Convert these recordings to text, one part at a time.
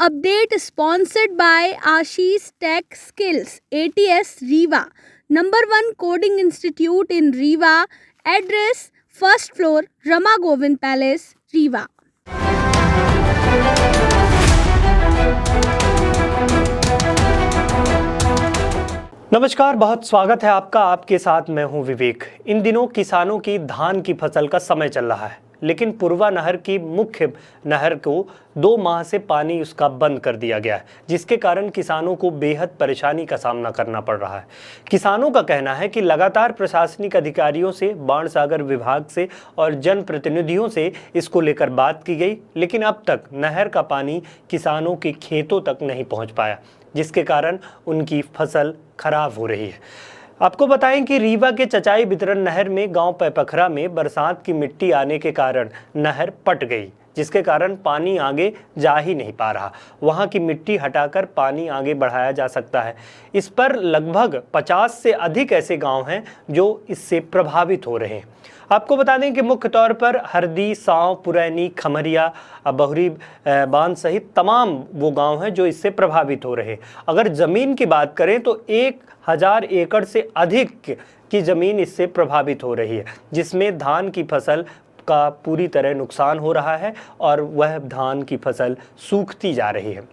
update sponsored by Ashish Tech Skills, ATS Rewa, number 1 coding institute in Rewa, address first floor, Rama Govind Palace, Rewa. नमस्कार, बहुत स्वागत है आपका। आपके साथ मैं हूं विवेक। इन दिनों किसानों की धान की फसल का समय चल रहा है, लेकिन पूर्वा नहर की मुख्य नहर को 2 माह से पानी उसका बंद कर दिया गया है, जिसके कारण किसानों को बेहद परेशानी का सामना करना पड़ रहा है। किसानों का कहना है कि लगातार प्रशासनिक अधिकारियों से, बाणसागर विभाग से और जनप्रतिनिधियों से इसको लेकर बात की गई, लेकिन अब तक नहर का पानी किसानों के खेतों तक नहीं पहुंच पाया, जिसके कारण उनकी फसल खराब हो रही है। आपको बताएं कि रीवा के चचाई वितरण नहर में गांव पैपखरा में बरसात की मिट्टी आने के कारण नहर पट गई, जिसके कारण पानी आगे जा ही नहीं पा रहा। वहां की मिट्टी हटाकर पानी आगे बढ़ाया जा सकता है। इस पर लगभग 50 से अधिक ऐसे गांव हैं जो इससे प्रभावित हो रहे हैं। आपको बता दें कि मुख्य तौर पर हरदी, सांव, पुरैनी, खमरिया, बहुरी बांध सहित तमाम वो गांव हैं जो इससे प्रभावित हो रहे हैं। अगर ज़मीन की बात करें तो 1000 एकड़ से अधिक की ज़मीन इससे प्रभावित हो रही है, जिसमें धान की फसल का पूरी तरह नुकसान हो रहा है और वह धान की फसल सूखती जा रही है।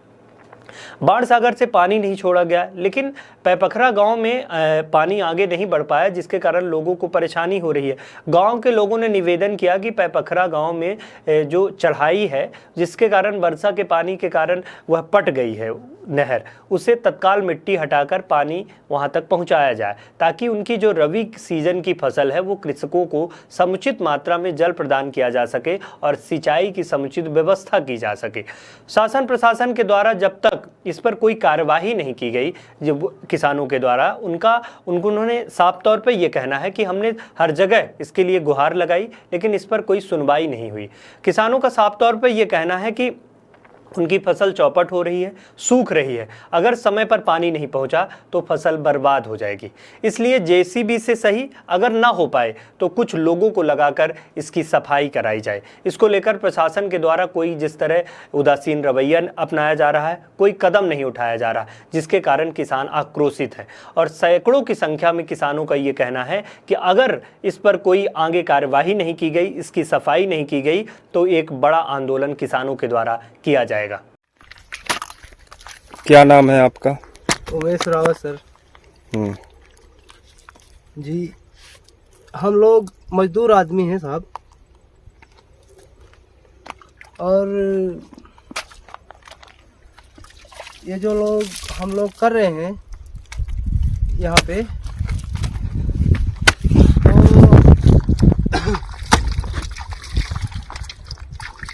बाणसागर से पानी नहीं छोड़ा गया, लेकिन पैपखरा गांव में पानी आगे नहीं बढ़ पाया, जिसके कारण लोगों को परेशानी हो रही है। गांव के लोगों ने निवेदन किया कि पैपखरा गांव में जो चढ़ाई है, जिसके कारण वर्षा के पानी के कारण वह पट गई है नहर, उसे तत्काल मिट्टी हटाकर पानी वहां तक पहुंचाया जाए, ताकि उनकी जो रबी सीजन की फसल है वो कृषकों को समुचित मात्रा में जल प्रदान किया जा सके और सिंचाई की समुचित व्यवस्था की जा सके। शासन प्रशासन के द्वारा जब तक इस पर कोई कार्यवाही नहीं की गई, जो किसानों के द्वारा, उन्होंने साफ तौर पर यह कहना है कि हमने हर जगह इसके लिए गुहार लगाई, लेकिन इस पर कोई सुनवाई नहीं हुई। किसानों का साफ तौर पर यह कहना है कि उनकी फसल चौपट हो रही है, सूख रही है। अगर समय पर पानी नहीं पहुंचा तो फसल बर्बाद हो जाएगी। इसलिए जेसीबी से सही, अगर ना हो पाए तो कुछ लोगों को लगाकर इसकी सफाई कराई जाए। इसको लेकर प्रशासन के द्वारा कोई जिस तरह उदासीन रवैया अपनाया जा रहा है, कोई कदम नहीं उठाया जा रहा, जिसके कारण किसान आक्रोशित हैं और सैकड़ों की संख्या में किसानों का ये कहना है कि अगर इस पर कोई आगे कार्यवाही नहीं की गई, इसकी सफाई नहीं की गई, तो एक बड़ा आंदोलन किसानों के द्वारा किया जाएगा। क्या नाम है आपका? उमेश रावत सर। जी, हम लोग मजदूर आदमी हैं साहब, और ये जो लोग हम लोग कर रहे हैं यहाँ पे,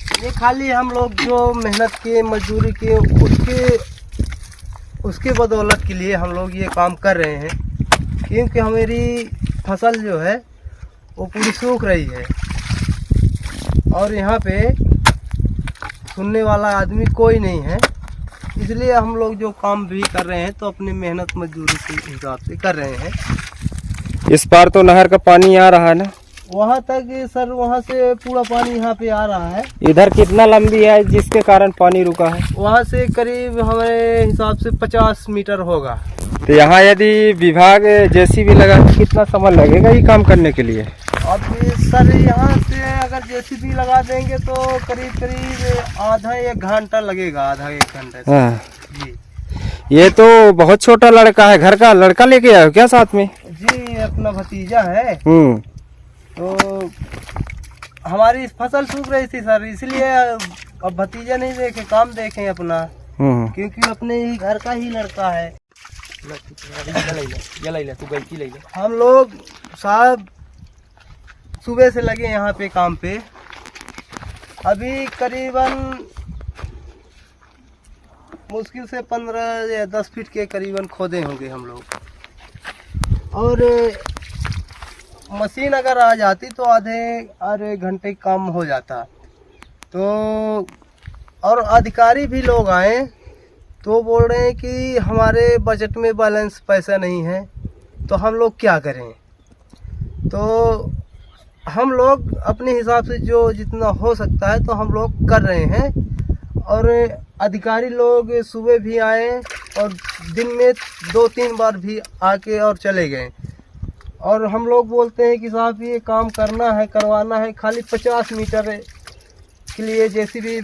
तो ये खाली हम लोग जो मेहनत के, मजदूरी के, उसके बदौलत के लिए हम लोग ये काम कर रहे हैं, क्योंकि हमारी फसल जो है वो पूरी सूख रही है और यहाँ पे सुनने वाला आदमी कोई नहीं है। इसलिए हम लोग जो काम भी कर रहे हैं तो अपनी मेहनत मजदूरी के हिसाब से कर रहे हैं। इस बार तो नहर का पानी आ रहा है ना? वहाँ तक सर, वहाँ से पूरा पानी यहाँ पे आ रहा है। इधर कितना लंबी है जिसके कारण पानी रुका है? वहाँ से करीब हमारे हिसाब से 50 मीटर होगा। तो यहाँ यदि विभाग जेसीबी लगा, कितना समय लगेगा ये काम करने के लिए? अब सर यहाँ से अगर जेसीबी लगा देंगे तो करीब आधा 1 घंटा लगेगा, आधा 1 घंटा। हाँ जी। ये तो बहुत छोटा लड़का है, घर का लड़का लेके आए हो क्या साथ में? जी, अपना भतीजा है। तो हमारी फसल सूख रही थी सर, इसलिए अब भतीजा नहीं देखे, काम देखें अपना, क्योंकि अपने ही घर का ही लड़का है। हम लोग साहब सुबह से लगे यहाँ पे काम पे, अभी करीबन मुश्किल से 15 या 10 फीट के करीबन खोदे होंगे हम लोग। और मशीन अगर आ जाती तो आधे घंटे काम हो जाता। तो और अधिकारी भी लोग आए तो बोल रहे हैं कि हमारे बजट में बैलेंस पैसा नहीं है, तो हम लोग क्या करें। तो हम लोग अपने हिसाब से जो जितना हो सकता है तो हम लोग कर रहे हैं। और अधिकारी लोग सुबह भी आए और दिन में 2-3 बार भी आके और चले गए। और हम लोग बोलते हैं कि साहब ये काम करना है, करवाना है, खाली 50 मीटर के लिए जेसीबी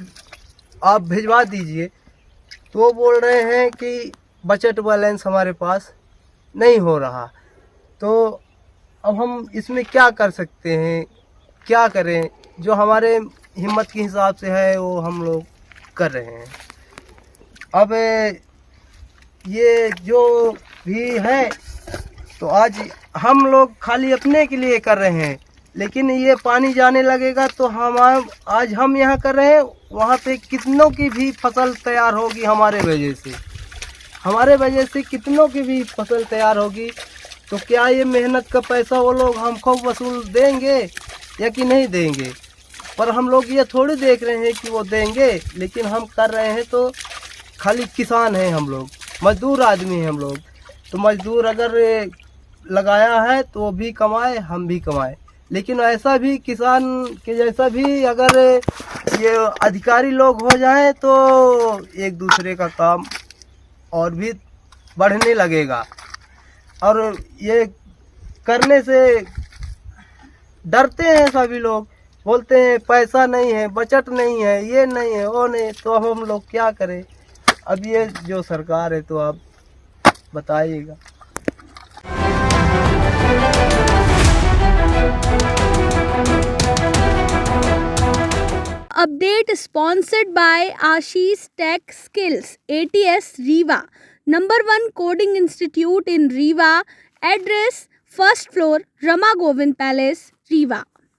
आप भिजवा दीजिए। तो वो बोल रहे हैं कि बजट बैलेंस हमारे पास नहीं हो रहा। तो अब हम इसमें क्या कर सकते हैं, क्या करें? जो हमारे हिम्मत के हिसाब से है वो हम लोग कर रहे हैं। अब ये जो भी है तो आज हम लोग खाली अपने के लिए कर रहे हैं, लेकिन ये पानी जाने लगेगा तो आज हम यहाँ कर रहे हैं, वहाँ पे कितनों की भी फसल तैयार होगी हमारे वजह से कितनों की भी फसल तैयार होगी। तो क्या ये मेहनत का पैसा वो लोग हमको वसूल देंगे या कि नहीं देंगे? पर हम लोग ये थोड़ी देख रहे हैं कि वो देंगे, लेकिन हम कर रहे हैं तो खाली किसान हैं हम लोग, मजदूर आदमी हैं हम लोग। तो मजदूर अगर लगाया है तो वो भी कमाए, हम भी कमाए। लेकिन ऐसा भी किसान के जैसा भी अगर ये अधिकारी लोग हो जाएं तो एक दूसरे का काम और भी बढ़ने लगेगा। और ये करने से डरते हैं सभी लोग, बोलते हैं पैसा नहीं है, बजट नहीं है, ये नहीं है, वो नहीं। तो अब हम लोग क्या करें? अब ये जो सरकार है तो आप बताइएगा। Update sponsored by Ashish Tech Skills, ATS Rewa, #1 coding institute in Rewa. Address: 1st floor, Rama Govind Palace, Rewa.